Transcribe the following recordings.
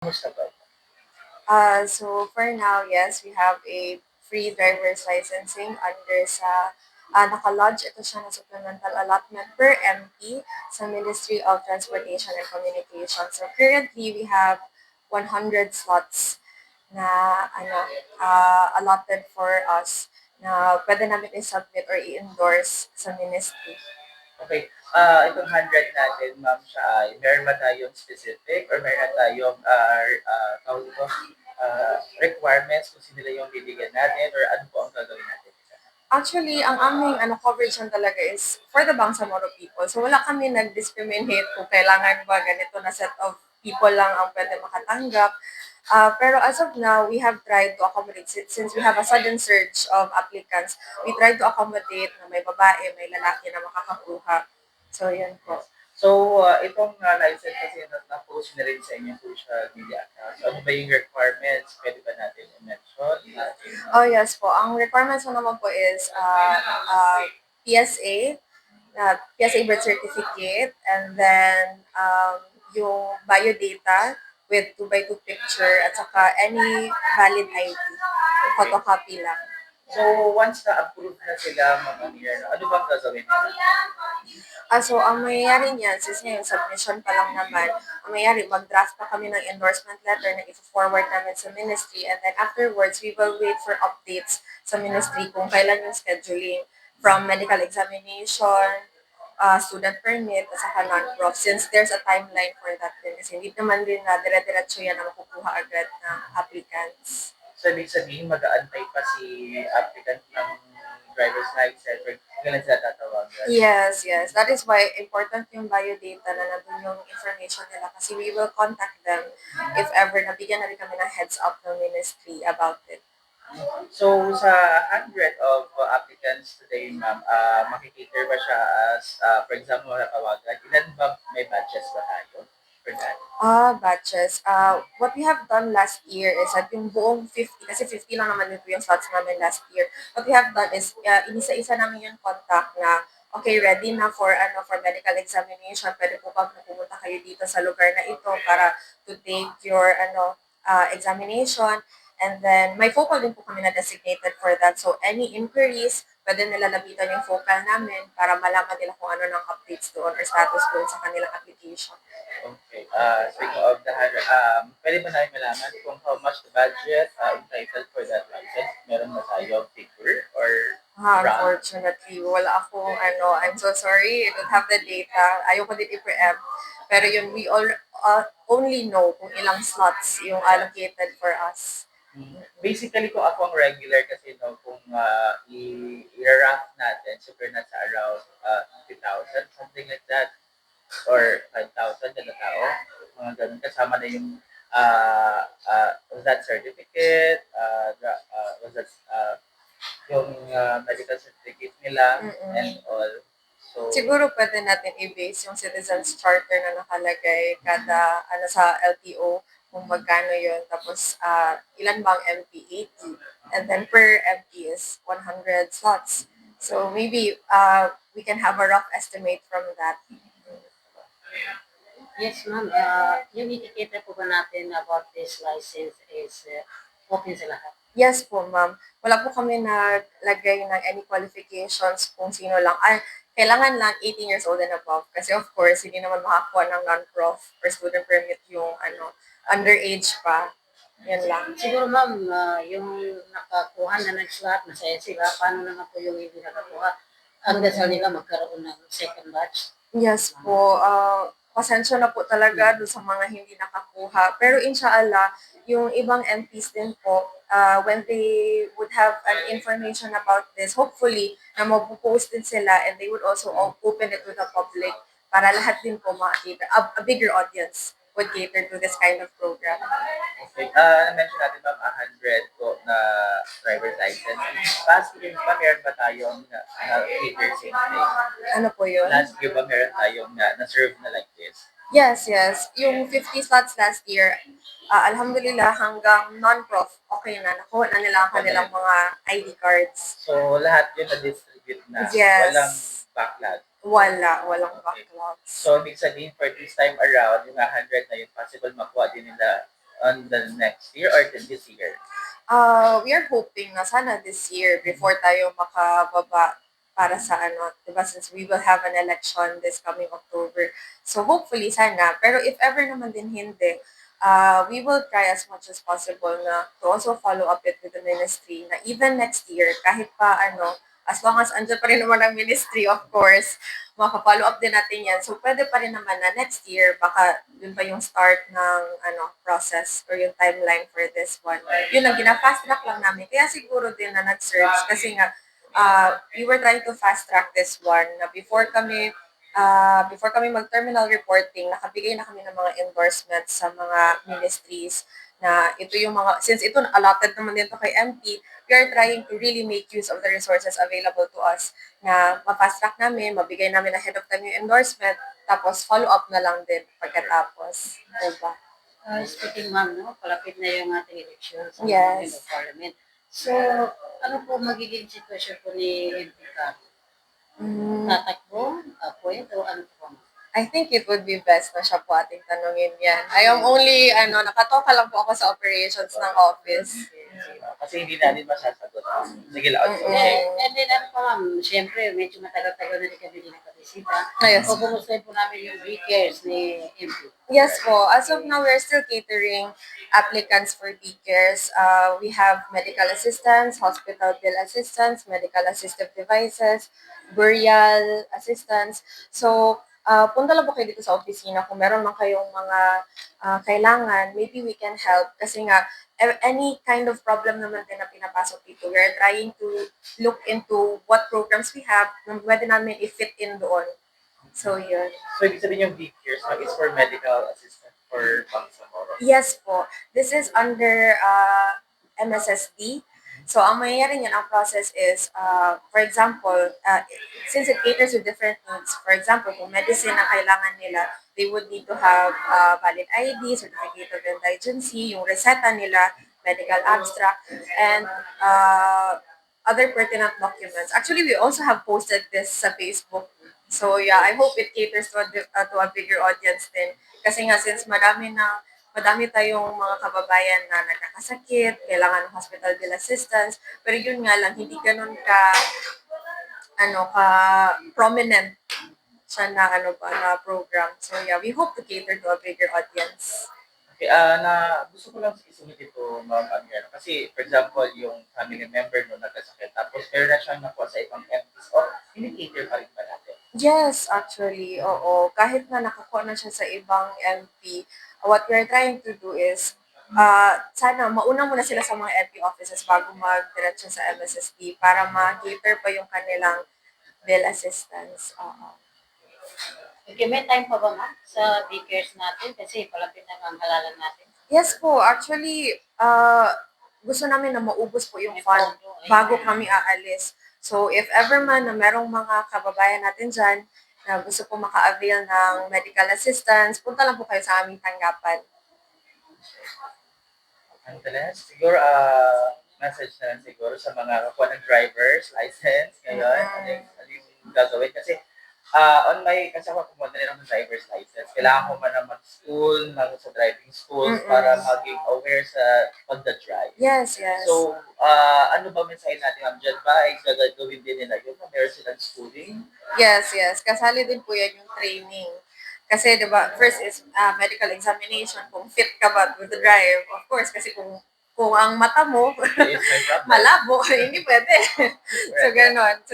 Kamusta ba? So for now, yes, we have a free driver's licensing under sa naka-lodge ito siya na supplemental allotment per MP sa Ministry of Transportation and Communication. So currently, we have 100 slots na allotted for us na pwede namin i-submit or i-endorse sa ministry. Okay. Itong 100 natin, ma'am, siya ay meron ba tayong specific or meron tayong tawag ito, requirements kung sino lang yung bibigyan natin or ano po ang gagawin natin? Actually, ang aming coverage lang talaga is for the Bangsamoro people. So wala kami nag-discriminate kung kailangan ba ganito na set of people lang ang pwede makatanggap. Pero as of now, we have tried to accommodate since we have a sudden surge of applicants. We tried to accommodate na may babae, may lalaki na makakakuha. So yun po. So, itong license kasi na-post na rin sa inyong social media account. So, ano ba yung requirements? Pwede ba natin i-mention? Oh yes po. Ang requirements mo naman po is PSA, PSA birth certificate, and then yung biodata with 2 by 2 picture at saka any valid ID. Photocopy lang. So, once na-approve na sila, mga year, ano bang gagawin nila? So ang mangyayari niyan, since ngayon submission pa lang naman, ang mangyayari, mag-draft pa kami ng endorsement letter na i-forward namin sa ministry, and then afterwards, we will wait for updates sa ministry kung kailan yung scheduling from medical examination, student permit, at saka non-prof, since there's a timeline for that din. Kasi hindi naman din na dire-diretso yan na makukuha agad ng applicants. So, ibig sabihin, mag-aantay pa si applicant ng driver's license or kailan sila tatawagan? Yes, yes. That is why important yung biodata na nandun yung information nila kasi we will contact them if ever nabigyan na rin kami ng heads up ng ministry about it. So, sa 100 of applicants today, ma'am, makikita ba siya as, for example, natawagan, ilan ba may batches ba tayo for that? Batches. What we have done last year is at yung buong 50, kasi 50 lang naman ito yung slots namin last year. What we have done is, inisa-isa namin yung contact na, okay, ready na for for medical examination. Pwede po bang pumunta kayo dito sa lugar na ito para to take your examination. And then, may focal din po kami na designated for that. So, any inquiries, pwede nila lapitan yung focal namin para malaman nila kung ano ng updates doon or status doon sa kanilang application. Okay. Speaking of the 100, pwede ba namin malaman kung how much the budget entitled for that license? Meron ba tayo figure or round? Unfortunately, wala akong I'm so sorry, I don't have the data. Ayoko din i-preempt. Pero yun, we only know kung ilang slots yung allocated for us. Basically, kung ako ang regular kasi no, kung i-rank natin, super nasa around 2,000, something like that, or 5,000 kada tao, mga ganun, kasama na yung was that certificate, was that yung medical certificate nila, and all. So, Siguro pwede natin i-base yung Citizens Charter na nakalagay kada sa LTO kung magkano yun. Tapos, ilan bang MP? 80. And then per MP is 100 slots. So maybe we can have a rough estimate from that. Yes, ma'am. Yung etiketa po ba natin about this license is open sa lahat? Yes po, ma'am. Wala po kami naglagay ng any qualifications kung sino lang. Kailangan lang 18 years old and above. Kasi of course, hindi naman makakuha ng non-prof or student permit yung underage pa. Yan lang. Siguro, ma'am, yung nakakuha na ng slot, masaya sila. Paano naman po yung hindi nakakuha? Ang dasal nila magkaroon ng second batch? Yes po. Pasensya na po talaga doon sa mga hindi nakakuha. Pero inshallah, yung ibang MPs din po, when they would have an information about this, hopefully, na mapopost din sila and they would also open it to the public para lahat din po makakita. A bigger audience would cater to this kind of program. okay. Na-mention natin ma'am, 100 po na driver's license. Last year ba meron ba tayong cater same day? Ano po yun? Last year ba meron tayong na-serve na like this? Yes, yes. Yung 50 slots last year, alhamdulillah hanggang non-prof, okay na. Nakuha na nila ang kanilang mga ID cards. So, lahat yun na-distribute na. Yes. Walang backlog. Walang backlogs. So, ibig sabihin for this time around, yung 100 na yun, possible makuha din nila on the next year or this year? We are hoping na sana this year before tayo makababa para sa ano, 'di ba, since we will have an election this coming October. So hopefully sana, pero if ever naman din hindi, we will try as much as possible na to also follow up it with the ministry na even next year, kahit pa ano, as long as andyan pa rin naman ang ministry, of course, maka-follow up din natin yan. So, pwede pa rin naman na next year, baka yun pa yung start ng ano process or yung timeline for this one. Yun lang, gina-fast track lang namin. Kaya siguro din na nag-search kasi nga, we were trying to fast track this one na before kami mag-terminal reporting, nakabigay na kami ng mga endorsements sa mga ministries na ito yung mga, since ito allotted naman din to kay MP, we are trying to really make use of the resources available to us na ma-fast track namin, mabigay namin ahead of time yung endorsement, tapos follow up na lang din pagkatapos. Diba? Speaking ma'am, no, palapit na yung ating election sa Yes. Member of Parliament. So, ano po magiging sitwasyon po ni MP Ka? Mm, Tatakbo, appoint, o ano po? I think it would be best na siya po ating tanungin yan. I am only, nakatoka lang po ako sa operations ng office. Kasi hindi natin masasagot. Sige lang. Mm-mm. And then ano pa ma'am, siyempre medyo matagal-tagal na rin kami din nakabisita. Yes. O kumusta po namin yung weekends ni MP? Yes po. As of now, we're still catering applicants for B-Cares. We have medical assistance, hospital bill assistance, medical assistive devices, burial assistance. So, punta lang po kayo dito sa opisina kung meron man kayong mga kailangan, maybe we can help. Kasi nga, any kind of problem naman din na pinapasok dito, we're trying to look into what programs we have na pwede namin i-fit in doon. So, yun. So, ibig sabihin yung B-Cares is for medical assistant for Bangsamoro. Yes po. This is under MSSD. So, ang mangyayari niyan, ang process is, for example, since it caters to different needs, for example, kung medicine na kailangan nila, they would need to have valid ID, certificate of indigency, yung reseta nila, medical abstract, and other pertinent documents. Actually, we also have posted this sa Facebook. So, yeah, I hope it caters to a bigger audience din. Kasi nga, since madami tayong mga kababayan na nagkakasakit, kailangan ng hospital bill assistance, pero yun nga lang, hindi ganun ka prominent siya na na program. So yeah, we hope to cater to a bigger audience. Okay, gusto ko lang isumit ito, Ma'am Amiano. Kasi, for example, yung family member no nagkasakit, tapos meron na siyang nakuha sa ibang MPs, hindi-cater pa rin ba natin? Yes, actually, oo. Kahit na nakakuha na siya sa ibang MP, what we're trying to do is, sana mauna muna sila sa mga MP offices bago mag-diretso sa MSSD para ma-cater pa yung kanilang bill assistance. Oo. Okay, may time pa ba ma'am sa B-Cares natin? Kasi palapit na ang halalan natin. Yes po, actually, gusto namin na maubos po yung fund bago kami aalis. So, if ever man na merong mga kababayan natin dyan na gusto po maka-avail ng medical assistance, punta lang po kayo sa aming tanggapan. Nonetheless, siguro, message na lang siguro sa mga kakuha ng driver's license ngayon. Ano yung gagawin? Kasi, kasi ako kumuha na rin ako ng driver's license. Kailangan ko man na mag-school, sa driving schools para maging aware sa pagda-drive. Yes, yes. So, ano ba mensahe natin, Ma'am Jan? Ba, ay gagawin din nila yun? Meron silang schooling? Yes, yes. Kasali din po yan yung training. Kasi, di ba, first is medical examination, kung fit ka ba to drive. Of course, kasi kung ang mata mo Is my problem. malabo, hindi pwede. So, ganon. So,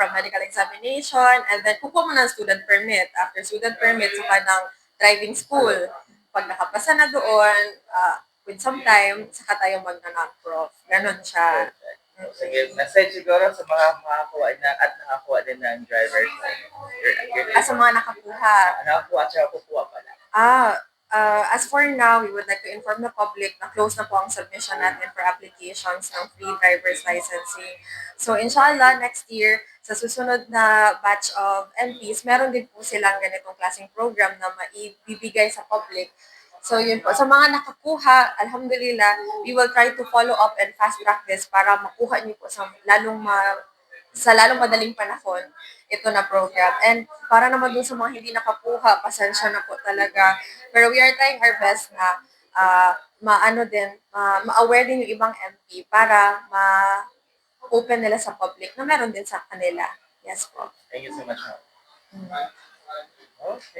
from medical examination, and then kukuha mo ng student permit. After student permit, saka ng driving school. Pag nakapasa na doon, with some time, saka tayo magna-non-prof. Ganon siya. Sige, message siguro sa mga makakuha na at nakakuha din ng driver's license. Sa mga nakakuha. Nakakuha at saka kukuha pala. As for now, we would like to inform the public na close na po ang submission natin for applications ng free driver's licensing. So, inshallah, next year, sa susunod na batch of MPs, meron din po silang ganitong klaseng program na maibibigay sa public. So, yun po. Sa mga nakakuha, alhamdulillah, we will try to follow up and fast track this para makuha niyo po sa lalong madaling panahon ito na program. And para naman dun sa mga hindi nakakuha, pasensya na po talaga. Pero we are trying our best na maano din, ma-aware din yung ibang MP para ma-open nila sa public na meron din sa kanila. Yes po. Thank you so much, ma'am. Mm. Okay.